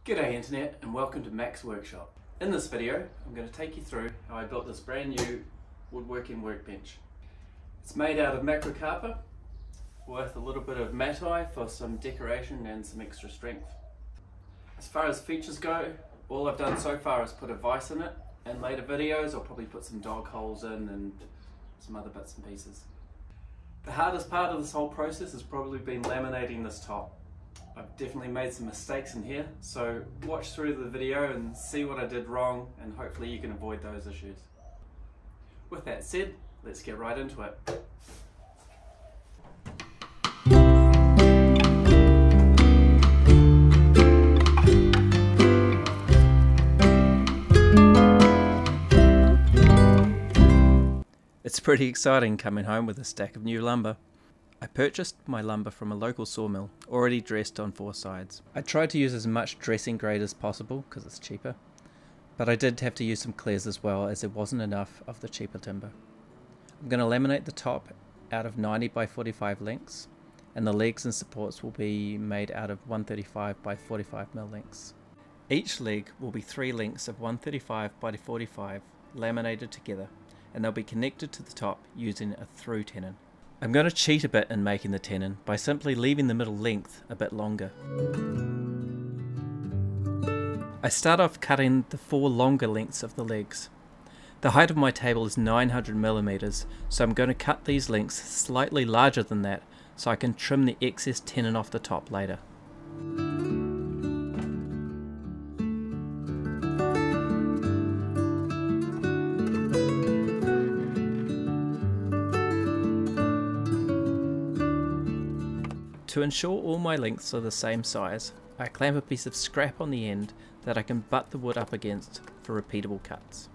G'day Internet and welcome to Mac's Workshop. In this video I'm going to take you through how I built this brand new woodworking workbench. It's made out of Macrocarpa with a little bit of matai for some decoration and some extra strength. As far as features go, all I've done so far is put a vise in it. In later videos I'll probably put some dog holes in and some other bits and pieces. The hardest part of this whole process has probably been laminating this top. I've definitely made some mistakes in here, so watch through the video and see what I did wrong, and hopefully you can avoid those issues. With that said, let's get right into it. It's pretty exciting coming home with a stack of new lumber. I purchased my lumber from a local sawmill, already dressed on 4 sides. I tried to use as much dressing grade as possible because it's cheaper, but I did have to use some clears as well as there wasn't enough of the cheaper timber. I'm going to laminate the top out of 90 by 45 lengths, and the legs and supports will be made out of 135 by 45mm lengths. Each leg will be 3 lengths of 135 by 45 laminated together, and they'll be connected to the top using a through tenon. I'm going to cheat a bit in making the tenon by simply leaving the middle length a bit longer. I start off cutting the 4 longer lengths of the legs. The height of my table is 900mm, so I'm going to cut these lengths slightly larger than that so I can trim the excess tenon off the top later. To ensure all my lengths are the same size, I clamp a piece of scrap on the end that I can butt the wood up against for repeatable cuts.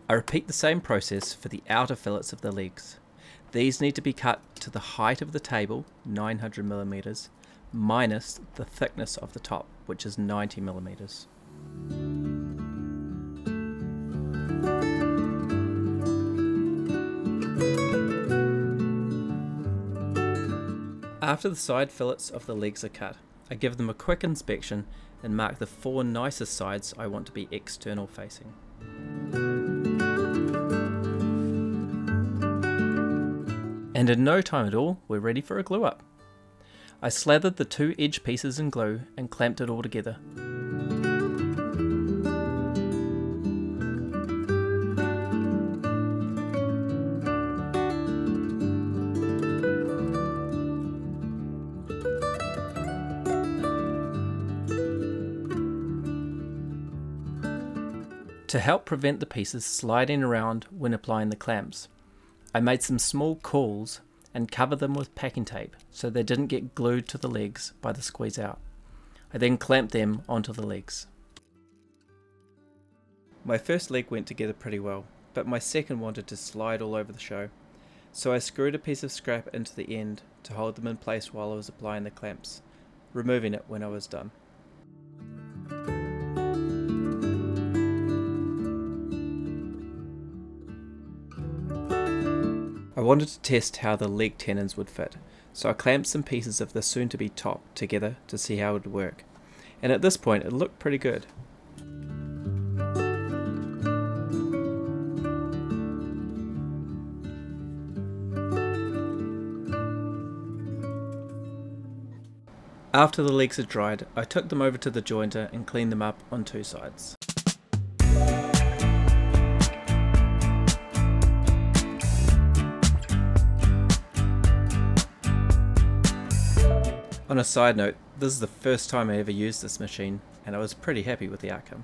I repeat the same process for the outer fillets of the legs. These need to be cut to the height of the table, 900mm, minus the thickness of the top, which is 90mm. After the side fillets of the legs are cut, I give them a quick inspection and mark the 4 nicest sides I want to be external facing. And in no time at all, we're ready for a glue up. I slathered the 2 edge pieces in glue and clamped it all together. To help prevent the pieces sliding around when applying the clamps, I made some small cauls and covered them with packing tape so they didn't get glued to the legs by the squeeze out. I then clamped them onto the legs. My first leg went together pretty well, but my second wanted to slide all over the show, so I screwed a piece of scrap into the end to hold them in place while I was applying the clamps, removing it when I was done. I wanted to test how the leg tenons would fit, so I clamped some pieces of the soon-to-be top together to see how it would work, and at this point it looked pretty good. After the legs had dried, I took them over to the jointer and cleaned them up on 2 sides. On a side note, this is the first time I ever used this machine, and I was pretty happy with the outcome.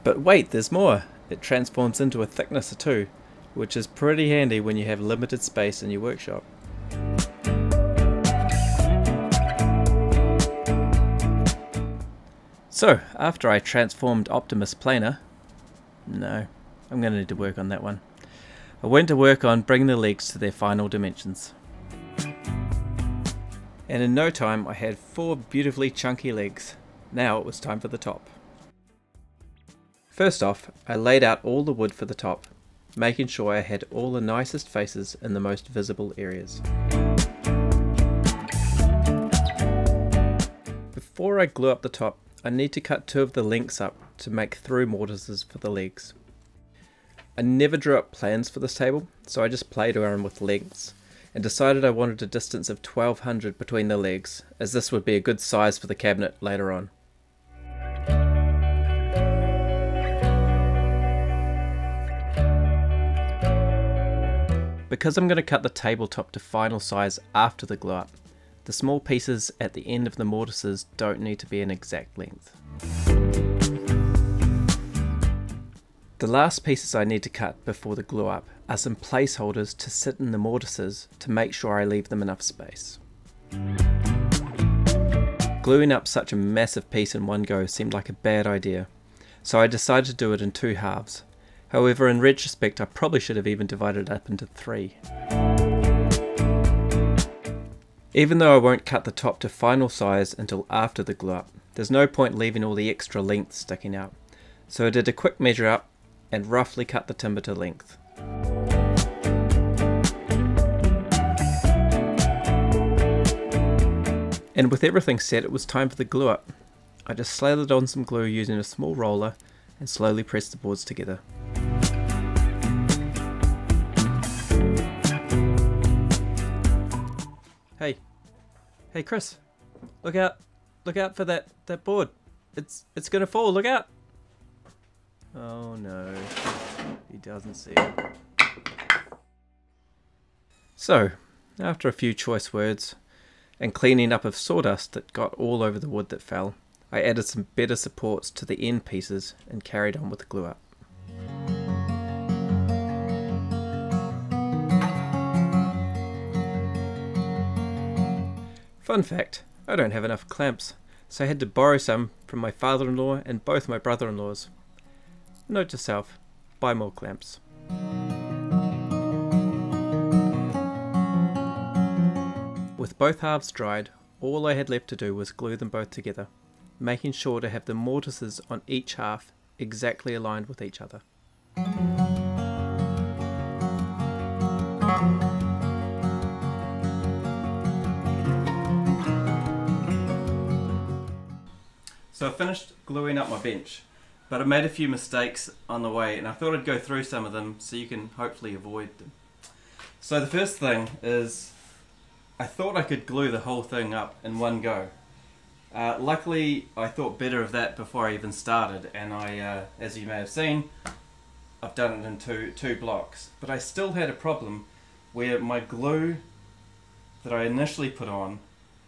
But wait, there's more! It transforms into a thicknesser too, which is pretty handy when you have limited space in your workshop. So, after I transformed Optimus Planar, no, I'm going to need to work on that one. I went to work on bringing the legs to their final dimensions. And in no time I had 4 beautifully chunky legs. Now it was time for the top. First off, I laid out all the wood for the top, making sure I had all the nicest faces in the most visible areas. Before I glue up the top, I need to cut 2 of the links up to make through mortises for the legs. I never drew up plans for this table, so I just played around with lengths and decided I wanted a distance of 1200 between the legs, as this would be a good size for the cabinet later on. Because I'm going to cut the tabletop to final size after the glue up, the small pieces at the end of the mortises don't need to be an exact length. The last pieces I need to cut before the glue up are some placeholders to sit in the mortises to make sure I leave them enough space. Gluing up such a massive piece in one go seemed like a bad idea, so I decided to do it in 2 halves. However, in retrospect I probably should have even divided it up into 3. Even though I won't cut the top to final size until after the glue up, there's no point leaving all the extra length sticking out. So I did a quick measure up and roughly cut the timber to length. And with everything set, it was time for the glue up. I just slathered on some glue using a small roller and slowly pressed the boards together. Hey Chris, look out for that board. It's gonna fall, look out. Oh no, he doesn't see it. So, after a few choice words and cleaning up of sawdust that got all over the wood that fell, I added some better supports to the end pieces and carried on with the glue up. Fun fact, I don't have enough clamps, so I had to borrow some from my father-in-law and both my brother-in-laws. Note to self, buy more clamps. With both halves dried, all I had left to do was glue them both together, making sure to have the mortises on each half exactly aligned with each other. So I finished gluing up my bench, but I made a few mistakes on the way and I thought I'd go through some of them so you can hopefully avoid them. So the first thing is, I thought I could glue the whole thing up in one go. Luckily I thought better of that before I even started, and I, as you may have seen, I've done it in two blocks. But I still had a problem where my glue that I initially put on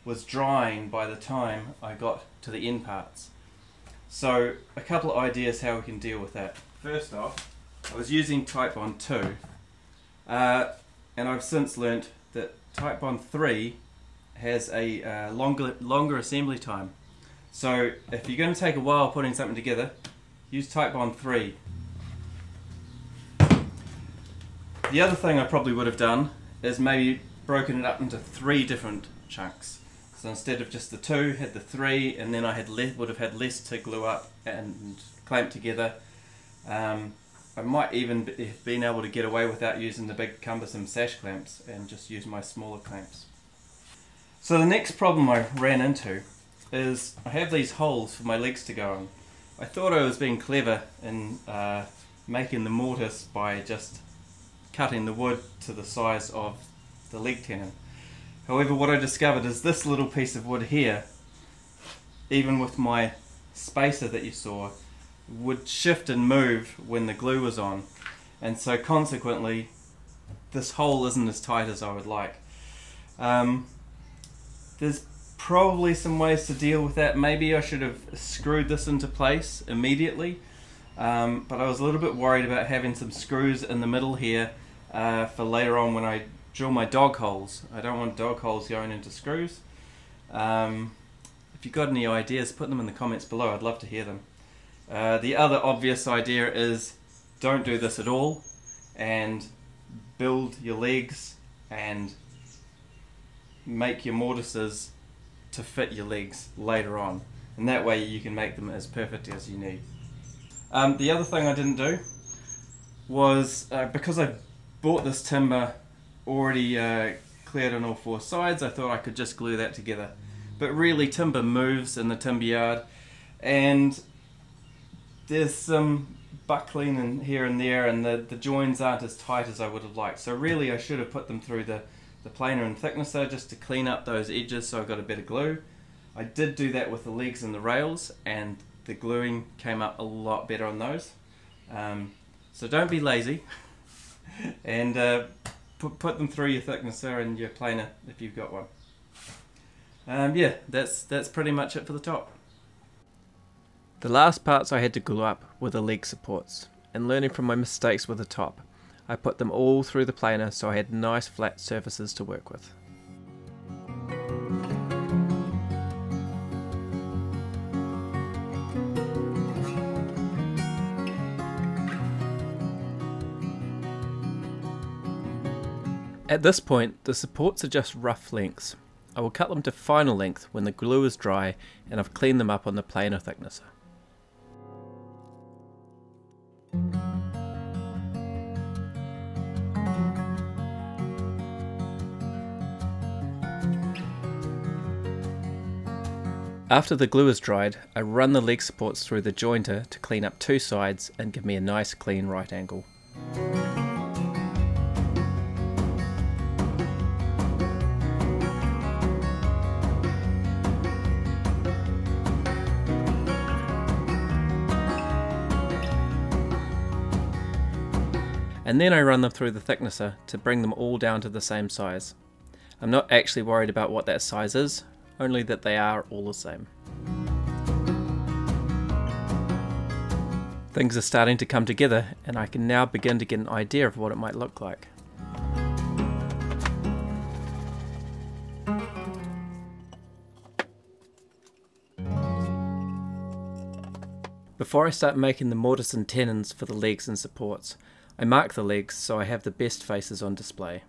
was drying by the time I got to the end parts. So a couple of ideas how we can deal with that. First off, I was using Titebond 2 and I've since learnt that Titebond 3 has a longer assembly time. So if you're going to take a while putting something together, use Titebond 3. The other thing I probably would have done is maybe broken it up into 3 different chunks. So instead of just the 2, had the 3, and then I would have had less to glue up and clamp together. I might even have been able to get away without using the big cumbersome sash clamps and just use my smaller clamps. So the next problem I ran into is I have these holes for my legs to go in. I thought I was being clever in making the mortise by just cutting the wood to the size of the leg tenon. However, what I discovered is this little piece of wood here, even with my spacer that you saw, would shift and move when the glue was on, and so consequently this hole isn't as tight as I would like. There's probably some ways to deal with that. Maybe I should have screwed this into place immediately, but I was a little bit worried about having some screws in the middle here for later on when I drill my dog holes. I don't want dog holes going into screws. If you've got any ideas, put them in the comments below. I'd love to hear them. The other obvious idea is don't do this at all and build your legs and make your mortises to fit your legs later on, and that way you can make them as perfect as you need. The other thing I didn't do was, because I bought this timber already cleared on all four sides, I thought I could just glue that together. But really, timber moves in the timber yard, and there's some buckling in here and there, and the joins aren't as tight as I would have liked. So really I should have put them through the planer and thicknesser just to clean up those edges so I got a better glue. I did do that with the legs and the rails, and the gluing came up a lot better on those. So don't be lazy and put them through your thicknesser and your planer if you've got one. Yeah, that's pretty much it for the top. The last parts I had to glue up were the leg supports, and learning from my mistakes with the top, I put them all through the planer so I had nice flat surfaces to work with. At this point, the supports are just rough lengths. I will cut them to final length when the glue is dry and I've cleaned them up on the planer thicknesser. After the glue is dried, I run the leg supports through the jointer to clean up two sides and give me a nice clean right angle. And then I run them through the thicknesser to bring them all down to the same size. I'm not actually worried about what that size is, only that they are all the same. Things are starting to come together, and I can now begin to get an idea of what it might look like. Before I start making the mortise and tenons for the legs and supports, I mark the legs so I have the best faces on display.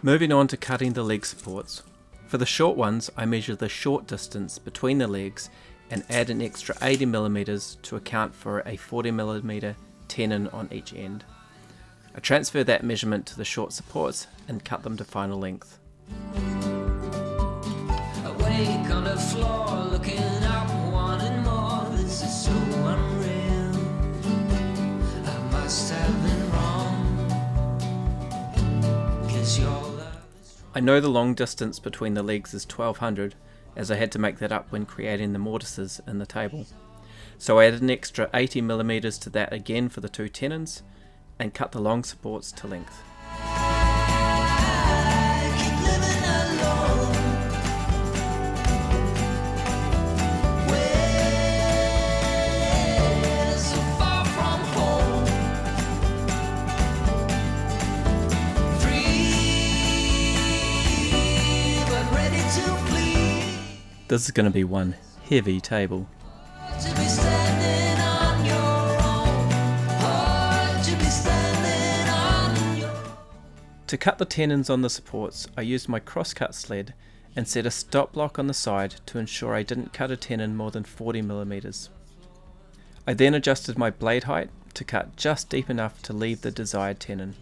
Moving on to cutting the leg supports. For the short ones, I measure the short distance between the legs and add an extra 80mm to account for a 40mm tenon on each end. I transfer that measurement to the short supports and cut them to final length. Awake on the floor, looking up, wanting more. This is so unreal. I must have been wrong. 'Cause your love is strong. I know the long distance between the legs is 1200, as I had to make that up when creating the mortises in the table. So I added an extra 80mm to that again for the two tenons and cut the long supports to length. This is going to be one heavy table. To cut the tenons on the supports, I used my crosscut sled and set a stop block on the side to ensure I didn't cut a tenon more than 40mm. I then adjusted my blade height to cut just deep enough to leave the desired tenon.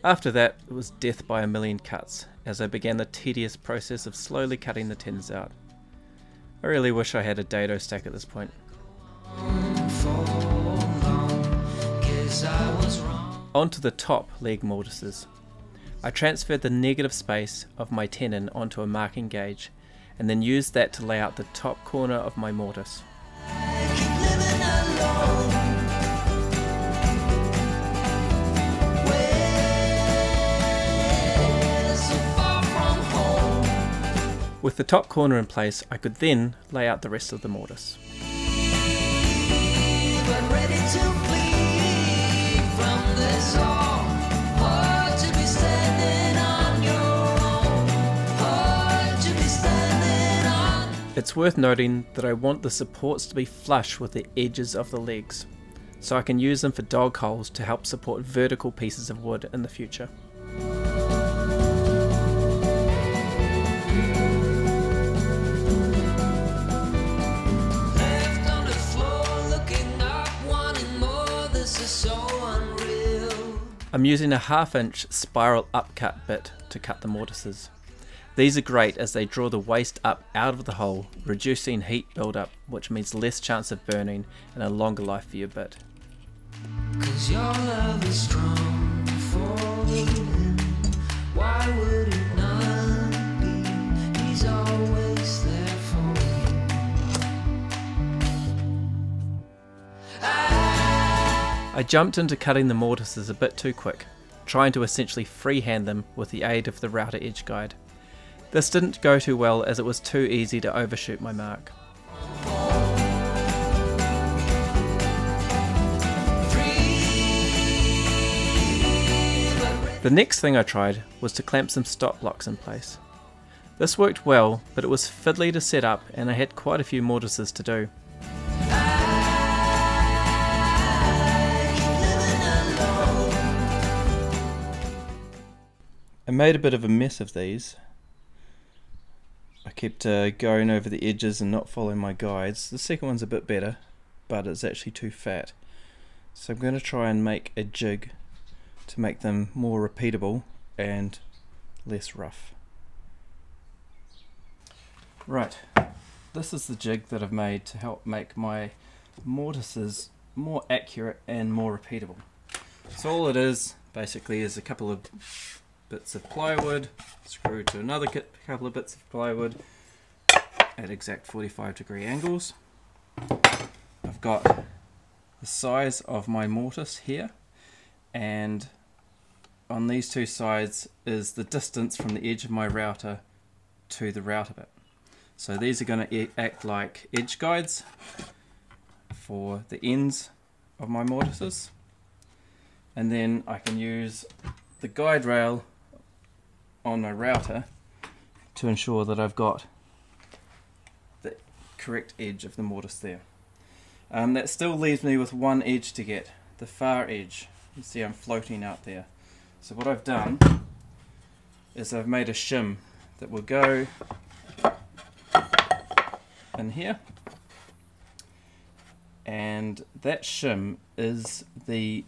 After that, it was death by a million cuts, as I began the tedious process of slowly cutting the tenons out. I really wish I had a dado stack at this point. On to the top leg mortises. I transferred the negative space of my tenon onto a marking gauge, and then used that to lay out the top corner of my mortise. With the top corner in place, I could then lay out the rest of the mortise. It's worth noting that I want the supports to be flush with the edges of the legs, so I can use them for dog holes to help support vertical pieces of wood in the future. I'm using a 1/2 inch spiral upcut bit to cut the mortises. These are great as they draw the waste up out of the hole, reducing heat buildup, which means less chance of burning and a longer life for your bit. 'Cause your love is strong for him. Why would it not be? He's always there for you. I jumped into cutting the mortises a bit too quick, trying to essentially freehand them with the aid of the router edge guide. This didn't go too well as it was too easy to overshoot my mark. The next thing I tried was to clamp some stop blocks in place. This worked well, but it was fiddly to set up and I had quite a few mortises to do. I made a bit of a mess of these. I kept going over the edges and not following my guides. The second one's a bit better, but it's actually too fat. So I'm going to try and make a jig to make them more repeatable and less rough. Right, this is the jig that I've made to help make my mortises more accurate and more repeatable. So all it is basically is a couple of bits of plywood screwed to another couple of bits of plywood at exact 45-degree angles. I've got the size of my mortise here, and on these two sides is the distance from the edge of my router to the router bit. So these are going to act like edge guides for the ends of my mortises, and then I can use the guide rail on my router to ensure that I've got the correct edge of the mortise there. That still leaves me with one edge to get, the far edge. You see I'm floating out there. So what I've done is I've made a shim that will go in here, and that shim is the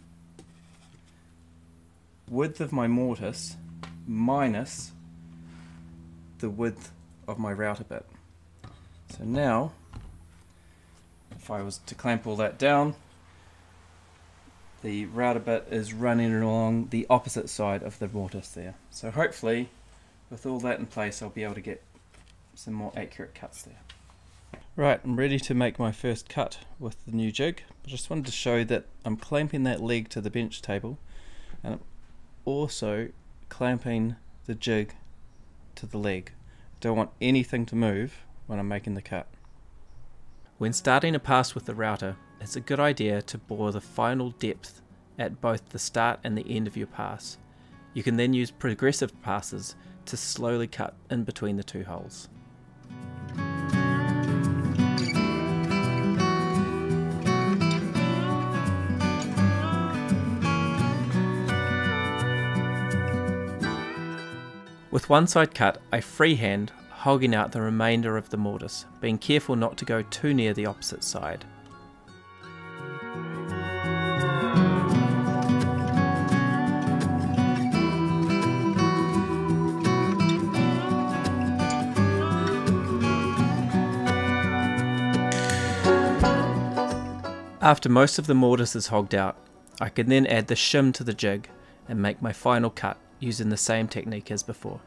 width of my mortise minus the width of my router bit. So now if I was to clamp all that down, the router bit is running along the opposite side of the mortise there. So hopefully with all that in place I'll be able to get some more accurate cuts there. Right, I'm ready to make my first cut with the new jig. I just wanted to show that I'm clamping that leg to the bench table, and I'm also clamping the jig to the leg. Don't want anything to move when I'm making the cut. When starting a pass with the router, it's a good idea to bore the final depth at both the start and the end of your pass. You can then use progressive passes to slowly cut in between the two holes. With one side cut, I freehand, hogging out the remainder of the mortise, being careful not to go too near the opposite side. After most of the mortise is hogged out, I can then add the shim to the jig and make my final cut using the same technique as before.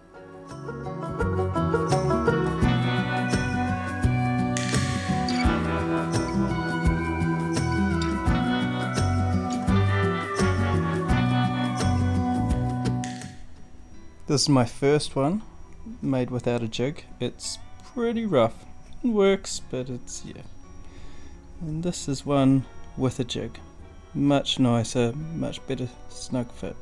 This is my first one made without a jig. It's pretty rough. It works, but it's, yeah. And this is one with a jig. Much nicer, much better snug fit.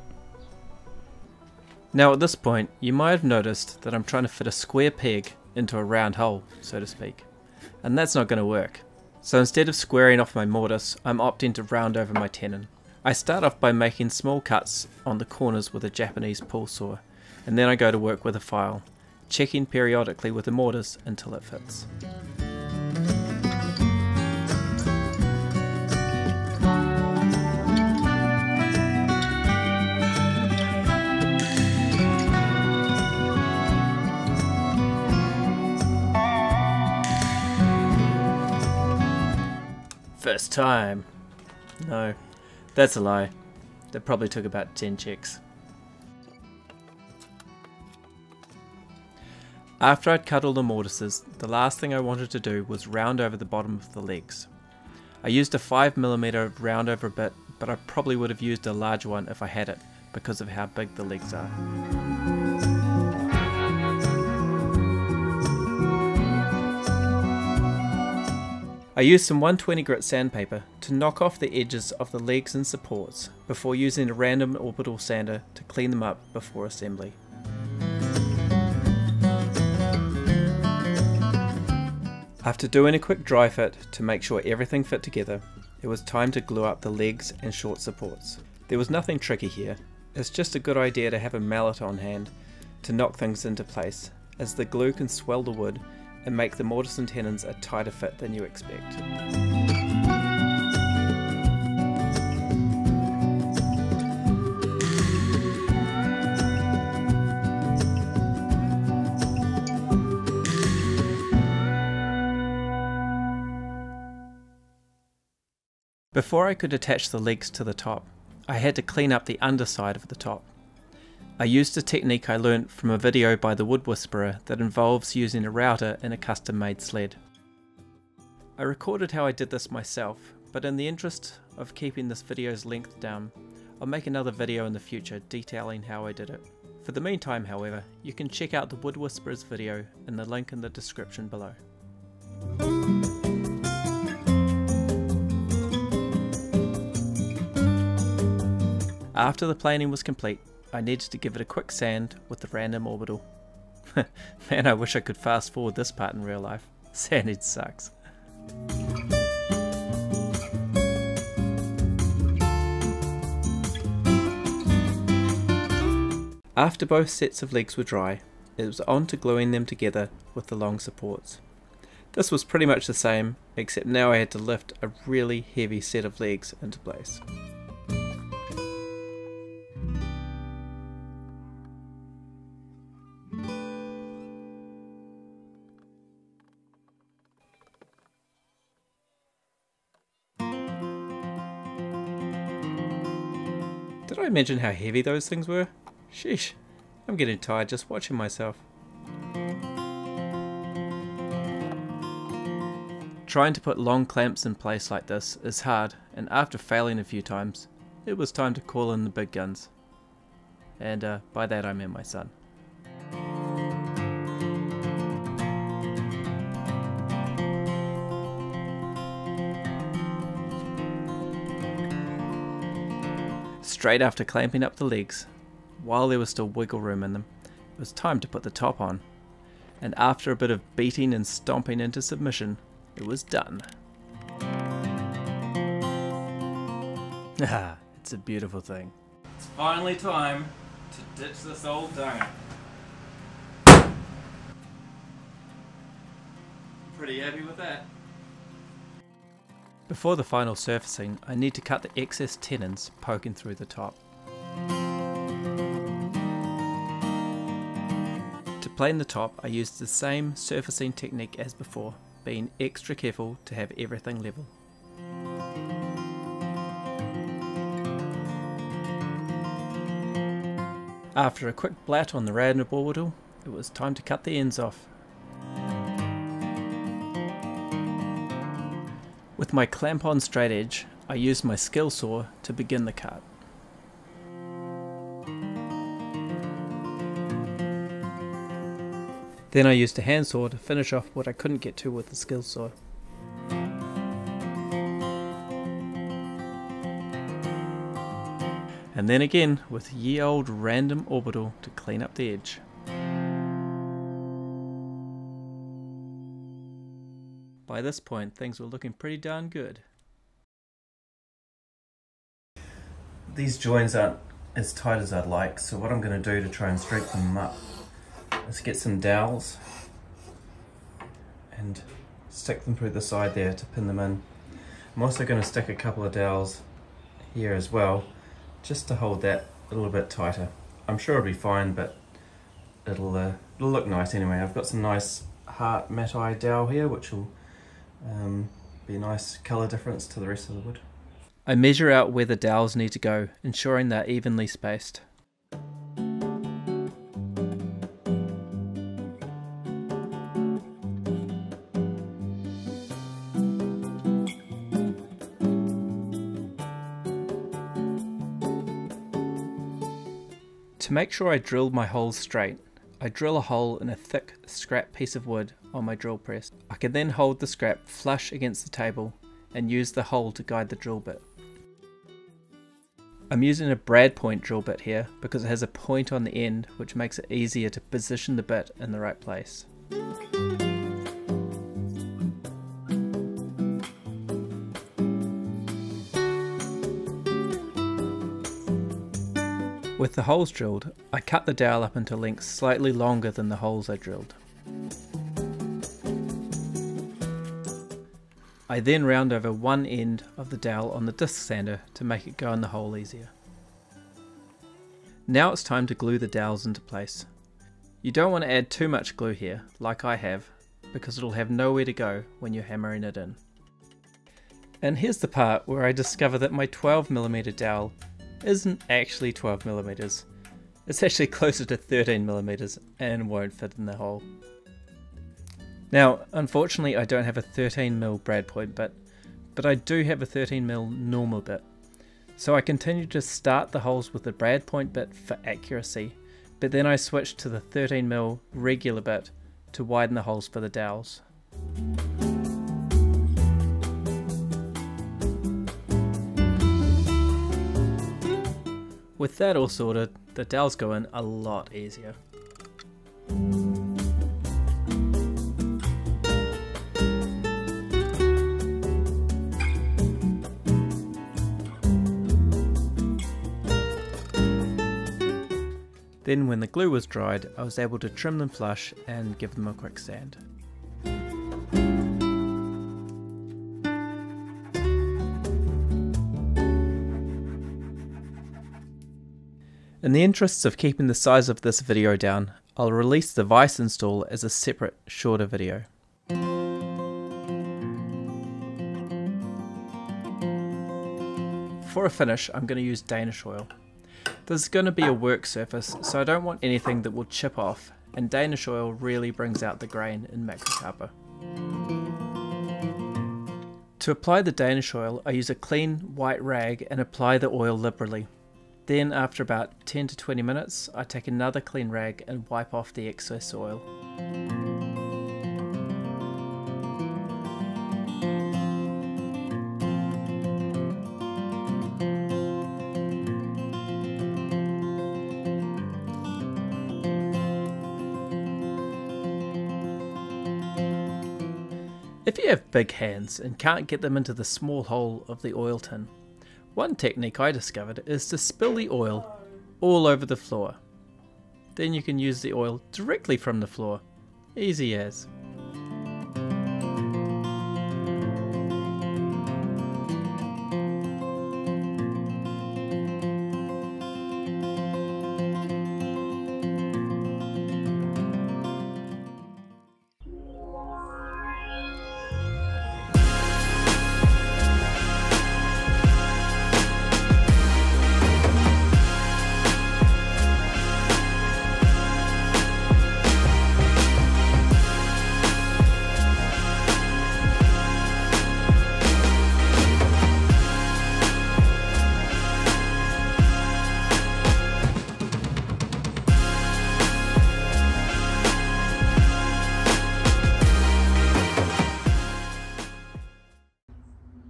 Now at this point, you might have noticed that I'm trying to fit a square peg into a round hole, so to speak. and that's not going to work. So instead of squaring off my mortise, I'm opting to round over my tenon. I start off by making small cuts on the corners with a Japanese pull saw, and then I go to work with a file, checking periodically with the mortise until it fits. First time. No, that's a lie. That probably took about 10 checks. After I'd cut all the mortises, the last thing I wanted to do was round over the bottom of the legs. I used a 5mm round over bit, but I probably would have used a large one if I had it, because of how big the legs are. I used some 120 grit sandpaper to knock off the edges of the legs and supports before using a random orbital sander to clean them up before assembly. After doing a quick dry fit to make sure everything fit together, it was time to glue up the legs and short supports. There was nothing tricky here, it's just a good idea to have a mallet on hand to knock things into place, as the glue can swell the wood and make the mortise and tenons a tighter fit than you expect. Before I could attach the legs to the top, I had to clean up the underside of the top. I used a technique I learnt from a video by the Wood Whisperer that involves using a router in a custom made sled. I recorded how I did this myself, but in the interest of keeping this video's length down, I'll make another video in the future detailing how I did it. For the meantime, however, you can check out the Wood Whisperer's video in the link in the description below. After the planing was complete, I needed to give it a quick sand with the random orbital. Man, I wish I could fast forward this part in real life. Sanding sucks. After both sets of legs were dry, it was on to gluing them together with the long supports. This was pretty much the same, except now I had to lift a really heavy set of legs into place. Did I mention how heavy those things were? Sheesh, I'm getting tired just watching myself. Trying to put long clamps in place like this is hard, and after failing a few times, it was time to call in the big guns. And by that I meant my son. Straight after clamping up the legs, while there was still wiggle room in them, it was time to put the top on, and after a bit of beating and stomping into submission, it was done. Ah, it's a beautiful thing. It's finally time to ditch this old dunger. Pretty happy with that. Before the final surfacing, I need to cut the excess tenons poking through the top. To plane the top, I used the same surfacing technique as before, being extra careful to have everything level. After a quick blat on the random orbital, it was time to cut the ends off. With my clamp-on straight edge, I used my skill saw to begin the cut. Then I used a handsaw to finish off what I couldn't get to with the skill saw. And then again with ye old random orbital to clean up the edge. By this point, things were looking pretty darn good. These joins aren't as tight as I'd like, so what I'm going to do to try and strengthen them up is get some dowels and stick them through the side there to pin them in. I'm also going to stick a couple of dowels here as well, just to hold that a little bit tighter. I'm sure it'll be fine, but it'll look nice anyway. I've got some nice heart matte dowel here, which will be a nice colour difference to the rest of the wood. I measure out where the dowels need to go, ensuring they're evenly spaced. To make sure I drill my holes straight, I drill a hole in a thick scrap piece of wood on my drill press. I can then hold the scrap flush against the table and use the hole to guide the drill bit. I'm using a brad point drill bit here because it has a point on the end which makes it easier to position the bit in the right place. With the holes drilled, I cut the dowel up into lengths slightly longer than the holes I drilled. I then round over one end of the dowel on the disc sander to make it go in the hole easier. Now it's time to glue the dowels into place. You don't want to add too much glue here, like I have, because it'll have nowhere to go when you're hammering it in. And here's the part where I discover that my 12mm dowel isn't actually 12mm. It's actually closer to 13mm and won't fit in the hole. Now, unfortunately I don't have a 13mm brad point bit, but I do have a 13mm normal bit. So I continue to start the holes with the brad point bit for accuracy, but then I switch to the 13mm regular bit to widen the holes for the dowels. With that all sorted, the dowels go in a lot easier. Then when the glue was dried, I was able to trim them flush and give them a quick sand. In the interests of keeping the size of this video down, I'll release the vise install as a separate, shorter video. For a finish, I'm going to use Danish oil. This is going to be a work surface, so I don't want anything that will chip off, and Danish oil really brings out the grain in Macrocarpa. To apply the Danish oil, I use a clean white rag and apply the oil liberally. Then after about 10 to 20 minutes, I take another clean rag and wipe off the excess oil. If you have big hands and can't get them into the small hole of the oil tin, one technique I discovered is to spill the oil all over the floor. Then you can use the oil directly from the floor. Easy as.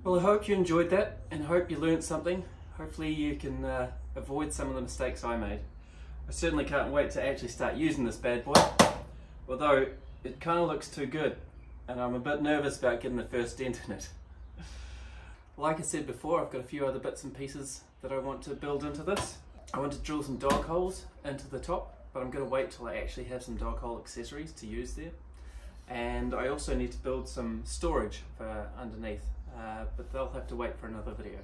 Well, I hope you enjoyed that and I hope you learned something. Hopefully you can avoid some of the mistakes I made. I certainly can't wait to actually start using this bad boy, although it kind of looks too good. and I'm a bit nervous about getting the first dent in it. Like I said before, I've got a few other bits and pieces that I want to build into this. I want to drill some dog holes into the top, but I'm going to wait till I actually have some dog hole accessories to use there. And I also need to build some storage for underneath, but they'll have to wait for another video.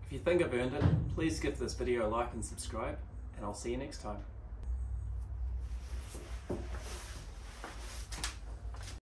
If you think I've earned it, please give this video a like and subscribe, and I'll see you next time.